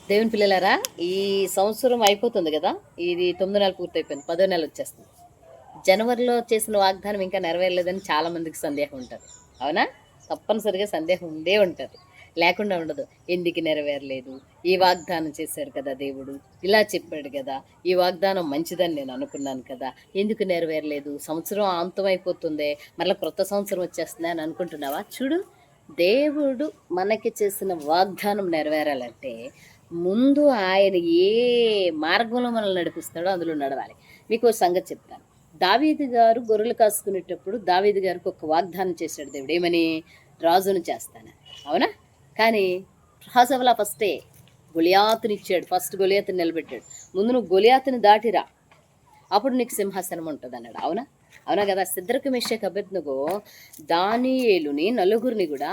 దేవుని పిల్లలారా, ఈ సంవత్సరం అయిపోతుంది కదా! ఇది 9 నెలలు పూర్తయిపోయింది. 10వ నెల వచ్చేస్తుంది. జనవరిలో చేసిన వాగ్దానం ఇంకా నెరవేరలేదని చాలా మందికి సందేహం ఉంటది. అవునా? తప్పనిసరిగా సందేహం ఉండే ఉంటది. లేకుండా ఉండదు. ఎందుకు నెరవేరలేదు? ఈ వాగ్దానం చేశారు కదా దేవుడు. ఇలా చెప్పాడు గదా! ఈ వాగ్దానం మంచిదని నేను అనుకున్నాను కదా! ఎందుకు నెరవేరలేదు? సంవత్సరం అంతమైపోతుందే. మరలా క్రొత్త సంవత్సరం వచ్చేస్తుందే అని అనుకుంటున్నావా? చూడు, దేవుడు మనకి చేసిన వాగ్దానం నెరవేరాలంటే ముందు ఆయన ఏ మార్గంలో మనల్ని నడిపిస్తాడో అందులో నడవాలి. మీకో సంగతి చెప్తాను. దావీదు గారు గొర్రెలు కాసుకునేటప్పుడు దావీదు గారికి ఒక వాగ్దానం చేశాడు దేవుడు. ఏమని? రాజును చేస్తానని. అవునా? కానీ రాజు అవ్వలా ఫస్టే. గొలియాతునిచ్చాడు. ఫస్ట్ గొలియాతుని నిలబెట్టాడు. ముందు నువ్వు గొలియాతుని దాటిరా, అప్పుడు నీకు సింహాసనం ఉంటదన్నాడు. అవునా? అవునా గదా! సిద్రకు, మెషకు, అబేద్నెగో దానియేలుని నలుగురిని గూడా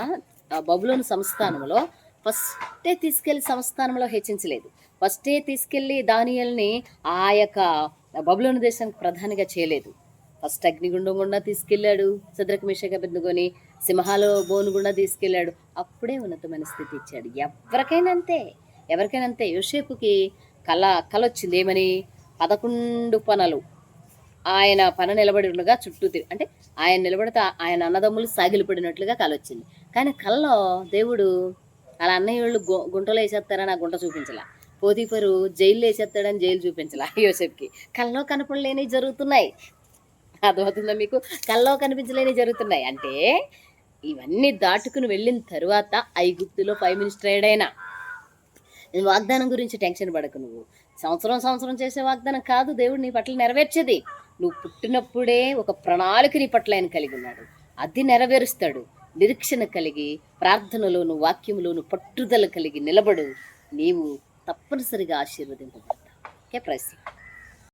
బబులోను సంస్థానంలో ఫస్టే తీసుకెళ్ళి సంస్థానంలో హెచ్చించలేదు. ఫస్టే తీసుకెళ్ళి దానియేలుని ఆ యొక్క బబులోను దేశానికి ప్రధానిగా చేయలేదు. ఫస్ట్ అగ్నిగుండం గుండా తీసుకెళ్ళాడు. సిద్రకు, మెషకు, అబేద్నెగోని సింహాల బోను గుండా తీసుకెళ్ళాడు. అప్పుడే ఉన్నతమైన స్థితి ఇచ్చాడు. ఎవరికైనా అంతే. ఎవరికైనా అంతే. యోసేపుకి కలొచ్చింది. ఏమని? 11 పనలు ఆయన పన నిలబడి ఉండగా చుట్టూ అంటే ఆయన నిలబడితే ఆయన అన్నదమ్ములు సాగిలపడినట్లుగా కలొచ్చింది. కానీ కల్లో దేవుడు అలా అన్నయ్యోళ్ళు గుంటలో వేసేస్తారని ఆ గుంట చూపించలా. పోతీఫరు జైల్లో వేసేస్తాడని జైలు చూపించలా యోసేపుకి. కల్లో కనపడలేని జరుగుతున్నాయి. అర్థమవుతుందా మీకు? కల్లో కనిపించలేని జరుగుతున్నాయి. అంటే ఇవన్నీ దాటుకుని వెళ్ళిన తరువాత ఐగుప్తులో ప్రైమ్ మినిస్టర్ అయ్యాడైనా. నేను వాగ్దానం గురించి టెన్షన్ పడకు నువ్వు. సంవత్సరం చేసే వాగ్దానం కాదు దేవుడు నీ పట్ల నెరవేర్చేది. నువ్వు పుట్టినప్పుడే ఒక ప్రణాళిక నీ పట్ల ఆయన కలిగి ఉన్నాడు. అది నెరవేరుస్తాడు. నిరీక్షణ కలిగి, ప్రార్థనలోను, వాక్యములోను పట్టుదల కలిగి నిలబడు. నీవు తప్పనిసరిగా ఆశీర్వదింపబడతావు. Okay, price.